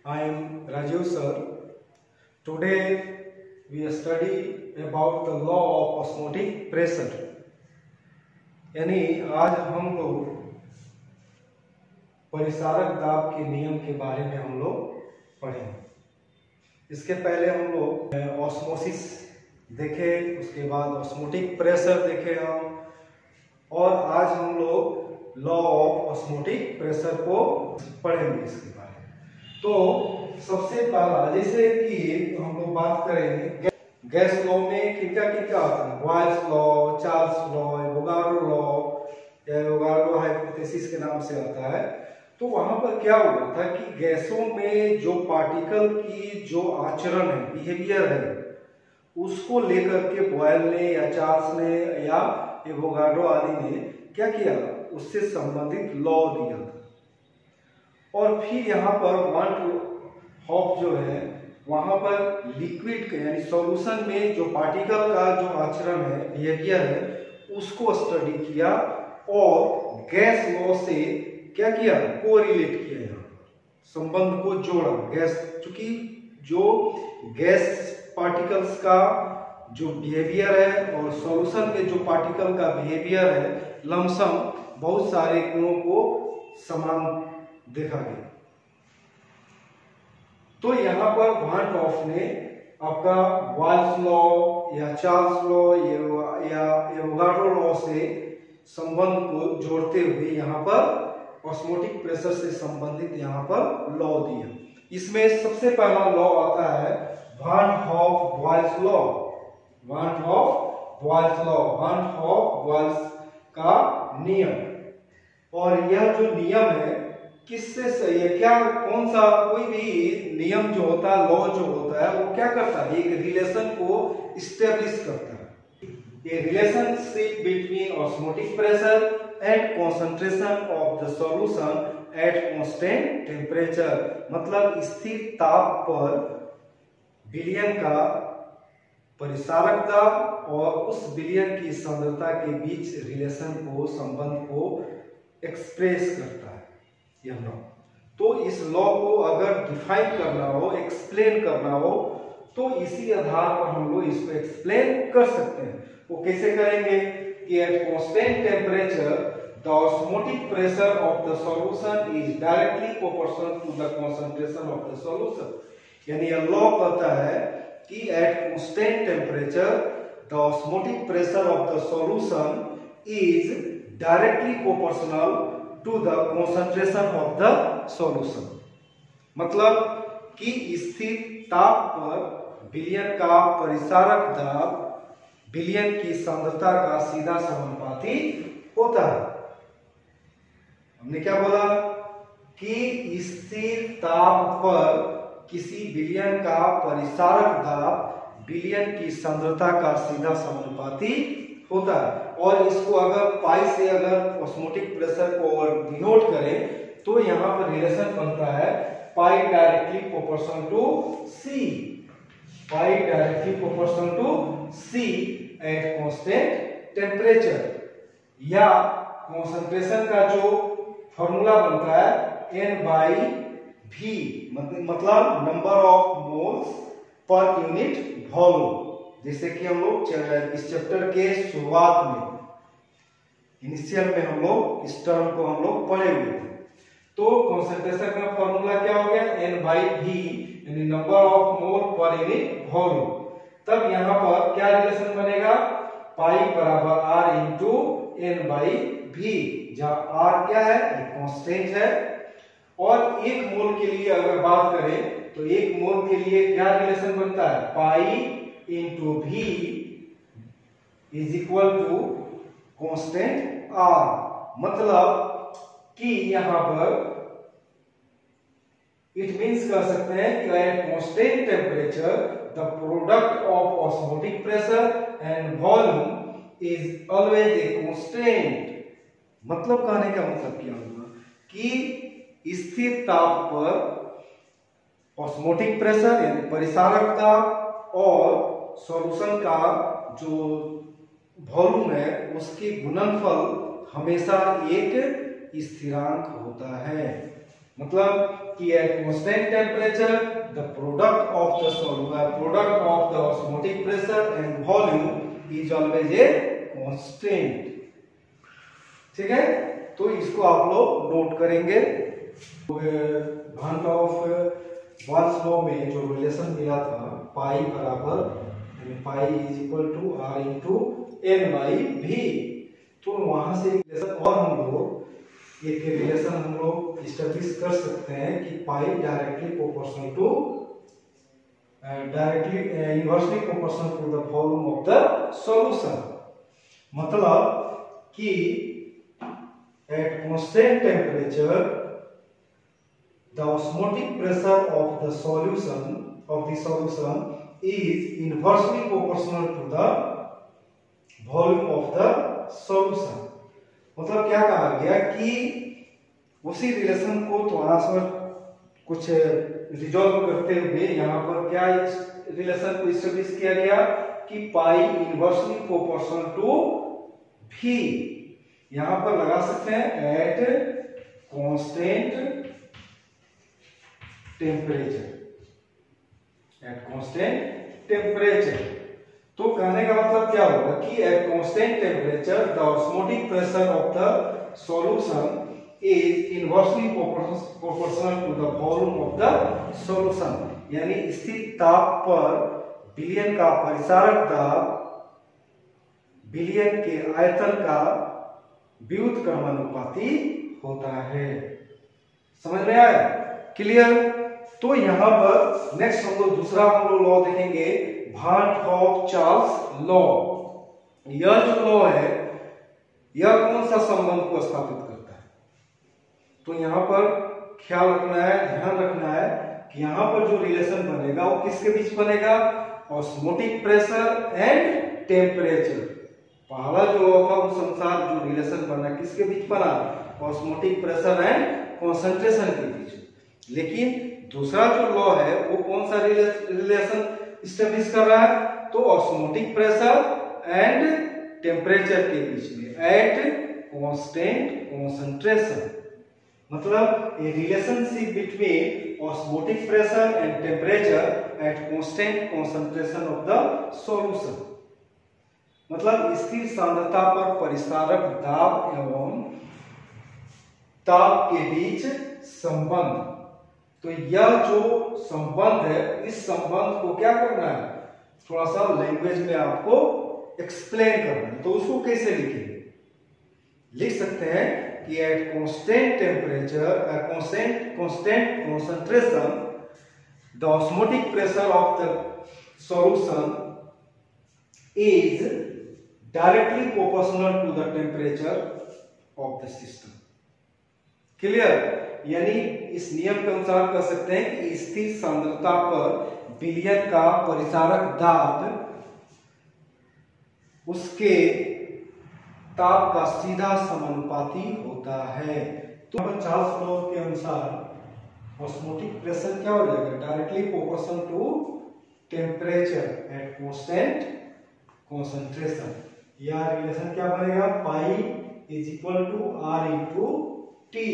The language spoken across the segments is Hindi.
I am Rajiv sir. Today we study about the law of osmotic pressure. यानी आज हम लोग परिसारक दाब के नियम के बारे में हम लोग पढ़ेंगे। इसके पहले हम लोग ऑस्मोसिस देखे, उसके बाद ऑस्मोटिक प्रेशर देखे हम, और आज हम लोग लॉ ऑफ ऑस्मोटिक प्रेशर को पढ़ेंगे इसके बारे में। तो सबसे पहला, जैसे कि हम लोग बात करेंगे गैस लॉ में किनका किनका आता है, Boyle's law, Charles law, Avogadro law या एवोगाड्रो हाइपोथेसिस के नाम से आता है। तो वहां पर क्या हुआ था कि गैसों में जो पार्टिकल की जो आचरण है, बिहेवियर है, उसको लेकर के बॉयल ने या चार्ल्स ने या एवोगाड्रो आदि ने क्या किया, उससे संबंधित लॉ दिया था। और फिर यहाँ पर वान हॉफ जो है, वहां पर लिक्विड के यानी सॉल्यूशन में जो पार्टिकल का जो आचरण है, बिहेवियर है, उसको स्टडी किया और गैस लॉ से क्या किया, कोरिलेट किया, यहाँ संबंध को जोड़ा। गैस, चूंकि जो गैस पार्टिकल्स का जो बिहेवियर है और सॉल्यूशन में जो पार्टिकल का बिहेवियर है, लमसम बहुत सारे गुणों को समान देखा गया। तो यहाँ पर वान हॉफ ने आपका बॉयल्स लॉ या चार्ल्स लॉ या एवोगाड्रो लॉ से संबंध को जोड़ते हुए यहाँ पर ऑस्मोटिक प्रेशर से संबंधित यहाँ पर लॉ दिया। इसमें सबसे पहला लॉ आता है वान हॉफ बॉयल्स लॉ। वान हॉफ बॉयल्स लॉ, वान हॉफ बॉयल्स का नियम। और यह जो नियम है किससे सही है, क्या कौन सा, कोई भी नियम जो होता है, लॉ जो होता है, वो क्या करता है, एक रिलेशन को इस्टेब्लिश करता है। ए relationship between osmotic pressure and concentration of the solution at constant temperature. मतलब स्थिर ताप पर विलयन का परिसारक दाब और उस विलयन की सांद्रता के बीच रिलेशन को, संबंध को एक्सप्रेस करता है यह लॉ। तो इस लॉ को अगर डिफाइन करना हो, एक्सप्लेन करना हो, तो इसी आधार पर हम लोग इसको एक्सप्लेन कर सकते हैं। वो कैसे करेंगे कि at constant temperature the osmotic pressure of the solution is directly proportional to the concentration of the solution. यानी यह लॉ कहता है कि at constant temperature the osmotic pressure of the solution is directly proportional to the concentration of the solution. मतलब कि स्थिर ताप पर विलयन का परिसारक दाब विलयन की सांद्रता का सीधा समानुपाती होता है। हमने क्या बोला कि स्थिर ताप पर किसी विलयन का परिसारक दाब विलयन की सांद्रता का सीधा समानुपाती होता है। और इसको अगर पाई से अगर ऑस्मोटिक प्रेशर को डिनोट करें तो यहाँ पर रिलेशन बनता है pi directly proportional to C. Pi directly proportional to C at constant temperature. या कंसंट्रेशन का जो फॉर्मूला बनता है N बाई V, मतलब number of moles per unit volume. जैसे कि हम लोग इस चैप्टर के शुरुआत में, इनिशियल में हम लोग इस टर्म को हम लोग पढ़े हुए थे। तो कंसंट्रेशन का फॉर्मूला क्या हो गया, N बाई V, यानी नंबर ऑफ मोल पर यूनिट वॉल्यूम। तब यहाँ पर क्या रिलेशन बनेगा, पाई बराबर R into N by V, जहाँ R क्या है, कांस्टेंट है। और एक मोल के लिए अगर बात करें तो एक मोल के लिए क्या रिलेशन बनता है, pi into V is equal to constant R। मतलब कि यहां पर इट मींस कर सकते हैं कि at constant temperature the product of osmotic pressure and volume is always a constant. मतलब कहने का मतलब क्या होगा कि स्थिर ताप पर ऑस्मोटिक प्रेशर यानी परिसारक दाब और सॉल्यूशन का जो वॉल्यूम है, उसके गुणनफल हमेशा एक स्थिरांक होता है। मतलब कि at constant temperature the product of the osmotic pressure and volume is always a constant। ठीक है, तो इसको आप लोग नोट करेंगे। वाल्स लॉ में जो रिलेशन मिला था पाई बराबर pi is equal to R into N by V, तो वहां से रिलेशन और हम लोग एक रिलेशन हम लोग इस्टेब्लिश कर सकते हैं कि pi directly proportional to inversely proportional to the volume of the solution. मतलब कि at constant temperature the osmotic pressure of the solution is inversely proportional to the volume of the solution। मतलब क्या कहा गया कि उसी रिलेशन को थोड़ा सा कुछ रिजॉल्व करते हुए यहाँ पर क्या रिलेशन को एस्टेब्लिश किया गया कि पाई इनवर्सली प्रोपोर्शनल टू भी, यहाँ पर लगा सकते हैं एट कांस्टेंट टेम्परेचर। तो कहने का मतलब क्या होगा कि at constant temperature the osmotic pressure of the solution is inversely proportional to the volume of the solution. यानी स्थिर ताप पर विलयन का परिसारक दाब विलयन के आयतन का व्युत्क्रमानुपाती होता है। समझ में आया? क्लियर? तो यहाँ पर नेक्स्ट हम लोग दूसरा लॉ देखेंगे, भान हॉफ चार्ल्स लॉ। यह जो लॉ है यह कौन सा संबंध को स्थापित करता है? तो यहाँ पर ख्याल रखना है, ध्यान रखना है कि यहाँ पर जो रिलेशन बनेगा वो किसके बीच बनेगा? Osmotic pressure and temperature. पहला जो लॉ था उस अनुसार जो रिलेशन बना किसके बीच बना? ऑस्मोटिक प्रेशर एंड कॉन्सेंट्रेशन के बीच। लेकिन दूसरा जो लॉ है वो कौन सा रिलेशन एस्टेब्लिश कर रहा है? तो ऑस्मोटिक प्रेशर एंड टेम्परेचर के बीच में एट कांस्टेंट कंसंट्रेशन। मतलब a relationship between osmotic pressure and temperature at constant concentration of the solution. मतलब स्थिर सांद्रता पर परिसारक दाब एवं ताप के बीच संबंध। तो यह जो संबंध है इस संबंध को क्या करना है? थोड़ा सा लैंग्वेज में आपको एक्सप्लेन करना है। तो उसको कैसे लिखेंगे? लिख सकते हैं कि at constant temperature constant concentration the osmotic pressure of the solution is directly proportional to the temperature of the system. Clear? यानी इस नियम के अनुसार कह सकते हैं कि स्थिर सांद्रता पर विलयन का परिसारक दाब उसके ताप का सीधा समानुपाती होता है। तो चार्ल्स लॉ के अनुसार ऑस्मोटिक प्रेशर क्या हो जाएगा? Directly proportional to temperature at constant concentration. या रिलेशन क्या बनेगा? Pi is equal to R into T,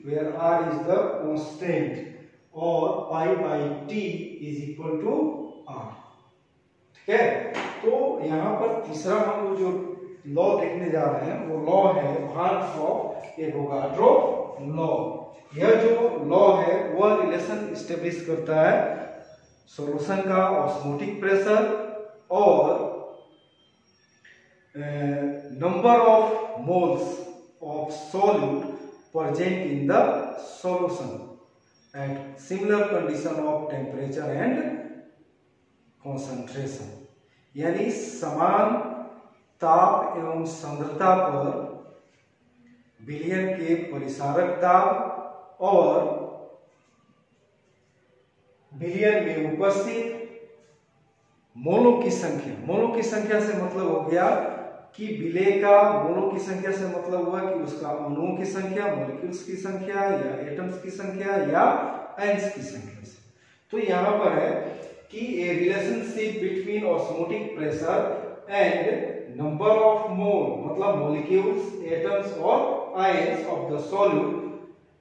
where r is the constant और pi by t is equal to r। ठीक है, तो यहाँ पर तीसरा हम लोग जो लॉ देखने जा रहे हैं वो लॉ है भान हॉफ एवोगाड्रो लॉ। यह जो लॉ है वह रिलेशन एस्टेब्लिश करता है सॉल्यूशन का ऑस्मोटिक प्रेशर और number of moles of solute present in the solution at similar condition of temperature and concentration। यानी समान ताप एवं सांद्रता पर विलयन के परिसारक दाब और विलयन में उपस्थित मोलों की संख्या से मतलब हो गया कि विलय का मोलों की संख्या से मतलब हुआ कि उसका अणुओं की संख्या, मॉलिक्यूल्स की संख्या या एटम्स की संख्या या आयंस की संख्या से। तो यहाँ पर है कि ए relationship between osmotic pressure and number of मोल मतलब मॉलिक्यूल्स, एटम्स और ions of the solute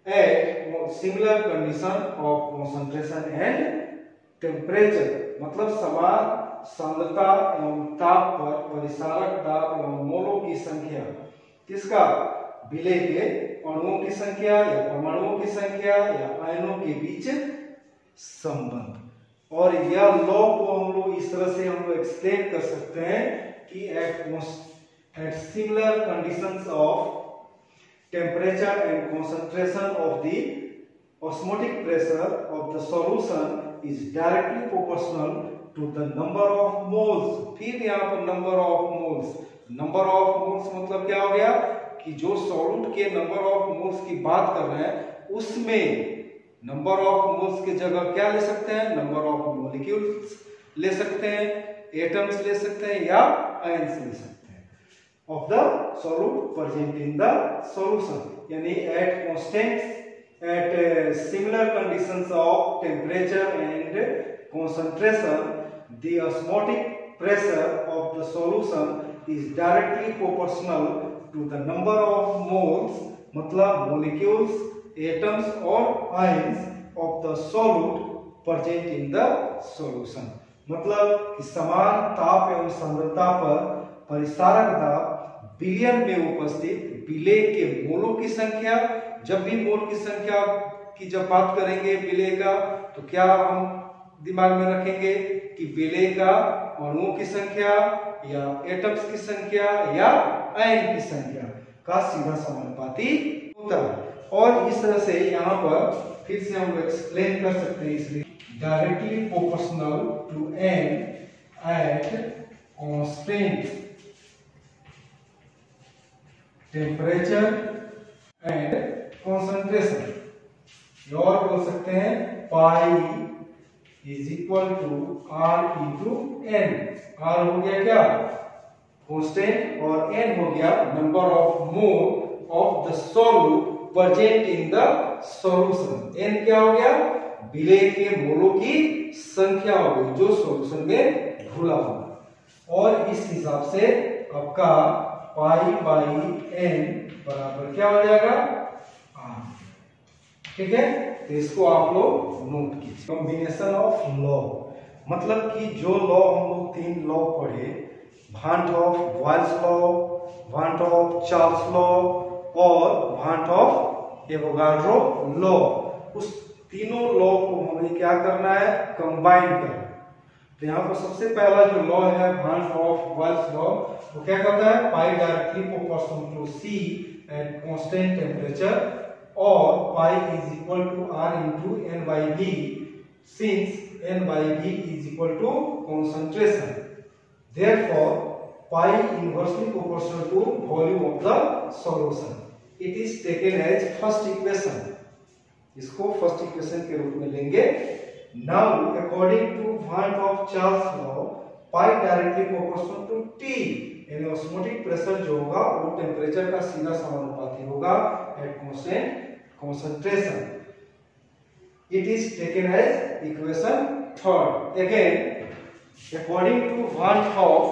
at similar condition of concentration and temperature, मतलब समान सांद्रता एवं ताप पर परिसारक दाब एवं मोलों की संख्या किसका, विलेय के अणुओं की संख्या या परमाणुओं की संख्या या आयनों के बीच संबंध। और यह लॉ को हम लोग इस तरह से हम लोग एक्सप्लेन कर सकते हैं कि at similar conditions of temperature and concentration of the osmotic pressure of the solution is directly proportional to the number of moles। फिर यहाँ पर number of moles, number of moles मतलब क्या हो गया कि जो सॉल्यूट के नंबर ऑफ मोल्स की बात कर रहे हैं उसमें नंबर ऑफ मोल्स की जगह क्या ले सकते हैं, नंबर ऑफ मॉलिक्यूल्स ले सकते हैं, एटम्स ले सकते हैं या आयंस ले सकते हैं of the solute present in the solution, यानी at similar conditions of temperature and concentration the osmotic pressure of the solution is directly proportional to the number of moles, मतलब molecules, atoms और ions of the solute present in the solution, मतलब कि समान ताप एवं सांद्रता पर परिसारक दाब बिलियन में उपस्थित विलेय के मोलों की संख्या। जब भी मोल की संख्या की जब बात करेंगे विलेय का तो क्या हम दिमाग में रखेंगे कि विलेय का अणुओं की संख्या या एटम्स की संख्या या आयन की संख्या का सीधा समानुपाती होता है। और इस तरह से यहाँ पर फिर से हम एक्सप्लेन कर सकते हैं, इसलिए directly proportional to n at constant temperature and concentration. और बोल सकते हैं pi is equal to R into N. R हो गया क्या, कांस्टेंट, और एन हो गया number of mole of the solute present in the solution. N क्या हो गया, विलेय के मोलों की संख्या हो गई जो सॉल्यूशन में घुला होगा। और इस हिसाब से आपका पाई बाई एन बराबर क्या हो जाएगा, आर। ठीक है, तो इसको आप लोग नोट कीजिए। कॉम्बिनेशन ऑफ लॉ, मतलब कि जो लॉ हम लोग तीन लॉ पढ़े, Van't of Boyle's law, Van't of Charles law और भांट ऑफ एवोगाड्रो लॉ, उस तीनों लॉ को हमें क्या करना है, कंबाइन करना। तो यहाँ पर सबसे पहला जो लॉ है भांट ऑफ बॉयल्स लॉ, वो क्या करता है, pi directly proportional to C at constant temperature और pi is equal to R into n by V since n by V is equal to concentration. Therefore pi inversely proportional to volume of the solution. It is taken as first equation, इसको फर्स्ट इक्वेशन के रूप में लेंगे। Now, according to Van't of Charles law, pi directly proportional to T, यानी osmotic pressure जो होगा वो टेम्परेचर का सीधा समानुपाती होगा at constant concentration. It is taken as equation third. Again, according to Van't of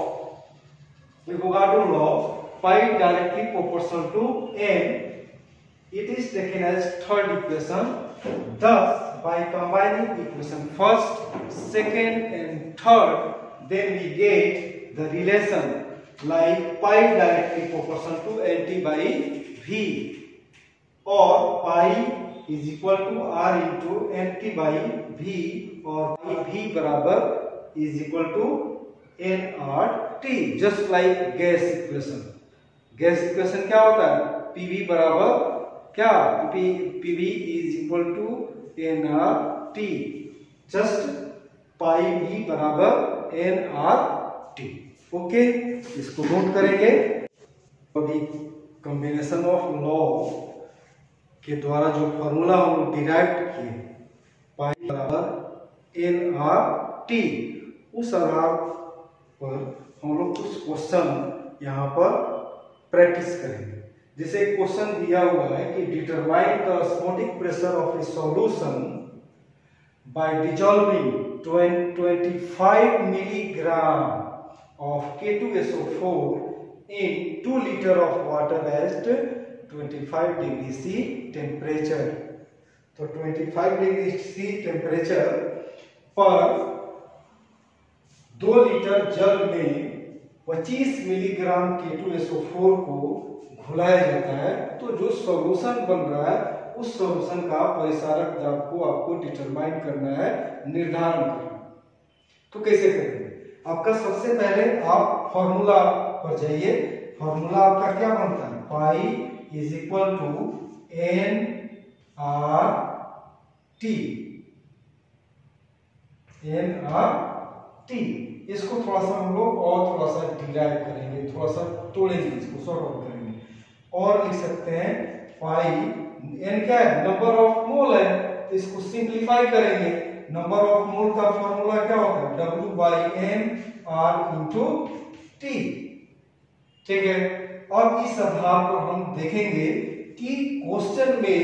Avogadro law, pi directly proportional to n, it is taken as third equation. Thus, by combining equation first, second and third, then we get the relation like pi directly proportional to NT by V, or pi is equal to R into NT by V, or V बराबर is equal to nRT, just like gas equation। gas equation क्या होता है, PV बराबर क्या, PV is equal to nRT, just pi V बराबर nRT। ओके, इसको नोट करेंगे। अभी कॉम्बिनेशन ऑफ लॉ के द्वारा जो फॉर्मूला हम लोग डिराइव किए, पाई बराबर nRT, उस आधार पर हम लोग कुछ क्वेश्चन यहाँ पर प्रैक्टिस करेंगे। जैसे एक क्वेश्चन दिया हुआ है कि determine the osmotic pressure of a solution by dissolving 25 milligram of K2SO4 in 2 liter of water at 25 degree C temperature. तो 25 डिग्री सी टेम्परेचर पर 2 लीटर जल में 25 मिलीग्राम K2SO4 को घुलाया जाता है। तो जो सॉल्यूशन बन रहा है उस सॉल्यूशन का परिसारक दाब को आपको डिटरमाइन करना है, निर्धारण करना है। तो कैसे करेंगे? आपका सबसे पहले आप फॉर्मूला पर जाइए। फॉर्मूला आपका क्या बनता है? Pi is equal to N R T. इसको थोड़ा सा हम लोग और थोड़ा सा डिराइव करेंगे, थोड़ा सा तोड़ेंगे, इसको सॉर्ट आउट करेंगे और लिख सकते हैं पाई, एन क्या है? नंबर ऑफ मोल है, तो इसको सिंप्लीफाई करेंगे। नंबर ऑफ मोल का फॉर्मूला क्या होता है? W by N R into T. ठीक है। अब इस आधार पर हम देखेंगे कि क्वेश्चन में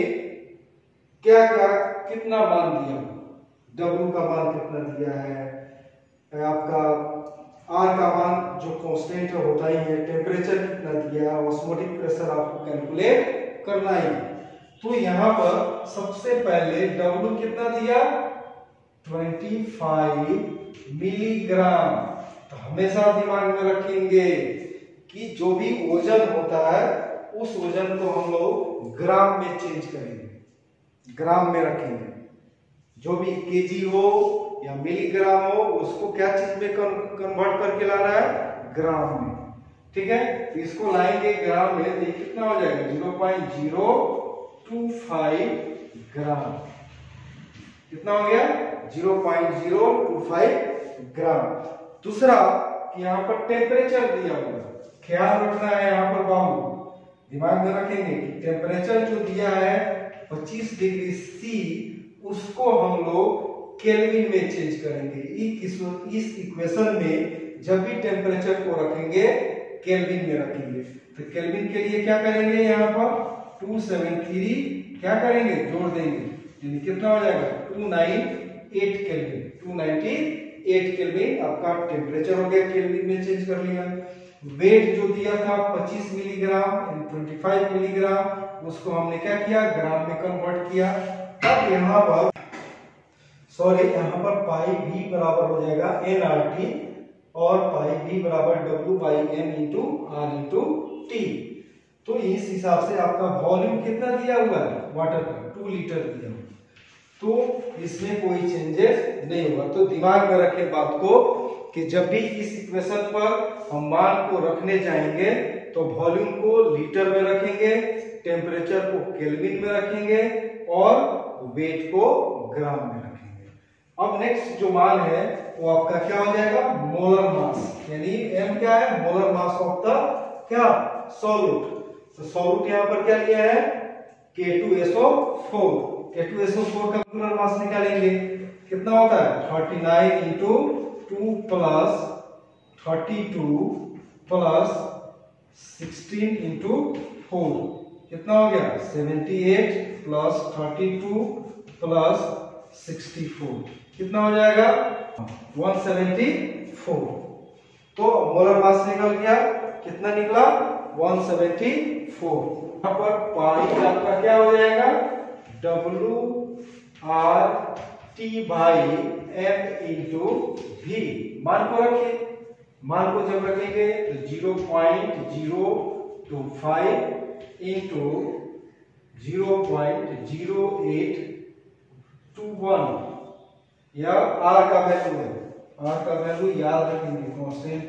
क्या क्या कितना मान दिया, W का मान कितना दिया है, आपका R का मान जो कांस्टेंट होता ही है, टेम्परेचर कितना दिया है, ऑस्मोटिक प्रेशर आपको कैलकुलेट करना ही है। तो यहाँ पर सबसे पहले W कितना दिया? 25 मिलीग्राम। तो हमेशा दिमाग में रखेंगे कि जो भी वजन होता है उस वजन को हम लोग ग्राम में चेंज करेंगे, ग्राम में रखेंगे। जो भी केजी हो या मिलीग्राम हो उसको क्या चीज में कन्वर्ट करके ला रहा है? ग्राम में। ठीक है। तो इसको लाएंगे ग्राम में, तो ये कितना हो जाएगा? 0.025 ग्राम। कितना हो गया? 0.025 ग्राम। दूसरा कि यहाँ पर टेम्परेचर दिया हुआ है, ख्याल रखना है यहाँ पर बाबू, दिमाग में रखेंगे कि टेम्परेचर जो दिया है 25 डिग्री सी, उसको हम लोग केल्विन में चेंज करेंगे। इस इक्वेशन में जब भी टेम्परेचर को रखेंगे केल्विन में रखेंगे। तो केल्विन के लिए क्या करेंगे? यहाँ पर 273 क्या करेंगे? जोड़ देंगे, यानी कितना हो जाएगा? 298 केल्विन। 298 केल्विन आपका टेम्परेचर हो गया, केल्विन में चेंज कर लिया। वेट जो दिया था 25 मिलीग्राम 25 मिलीग्राम, उसको हमने क्या किया? ग्राम में कन्वर्ट किया। अब यहाँ पर यहाँ पर पाई भी बराबर हो जाएगा NRT और पाई भी बराबर W by M into R into T। तो इस हिसाब से आपका वॉल्यूम कितना दिया हुआ है वाटर का? 2 लीटर दिया हुआ, तो इसमें कोई चेंजेस नहीं होगा। तो दिमाग में रखें बात को कि जब भी इस इक्वेशन पर हम मान को रखने जाएंगे तो वॉल्यूम को लीटर में रखेंगे, टेम्परेचर को केल्विन में रखेंगे और वेट को ग्राम में रखेंगे। अब नेक्स्ट जो मान है वो आपका क्या हो जाएगा? मोलर मास, यानी M क्या है? मोलर मास ऑफ द क्या? सॉल्यूट। तो सॉल्यूट यहाँ पर क्या लिया है? K2SO4। K2SO4 का मोलर मास निकालेंगे, कितना होता है? 39 इंटू 2 प्लस 32 प्लस 16 इंटू 4, कितना हो गया? 78 प्लस 32 प्लस 64, कितना हो जाएगा? 174। तो मोलर मास निकल गया, कितना निकला? 174। यहाँ पर पानी आपका क्या हो जाएगा? WRT by M into V। मान को रखिए, मान को जब रखेंगे तो 0.025 इंटू 0.0821 या R का वैल्यू है। R का वैल्यू याद रखेंगे, कांस्टेंट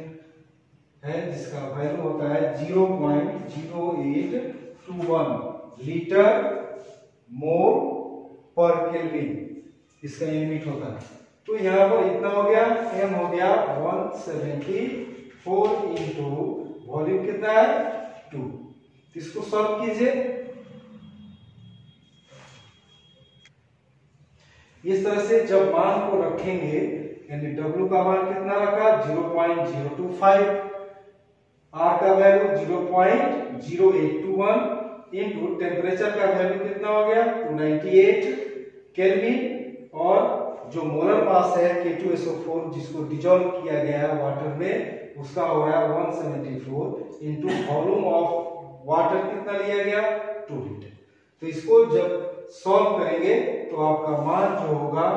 है जिसका वैल्यू होता है 0.0821 लीटर मोल पर केल्विन, इसका यूनिट होता है। तो यहाँ पर इतना हो गया, M हो गया 174 इंटू वॉल्यूम कितना है? 2। इसको सॉल्व कीजिए। इस तरह से जब मान को रखेंगे, यानी W का मान कितना रखा? 0.025, R का वैल्यू 0.0821 इंटू टेम्परेचर का वैल्यू कितना हो गया? 298 केल्विन, और जो मोलर मास है K2SO4 जिसको डिजोल्व किया गया है वाटर में, उसका हो रहा है 174 इंटू वॉल्यूम ऑफ वाटर कितना लिया गया 2 लीटर। तो इसको जब सॉल्व करेंगे तो आपका मान जो होगा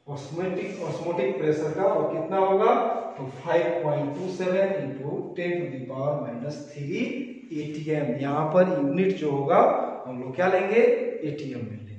ऑस्मोटिक प्रेशर का वो कितना होगा, तो 5.27 इंटू 10⁻³ ATM। यहाँ पर यूनिट जो होगा हम लोग क्या लेंगे, ATM में लेंगे।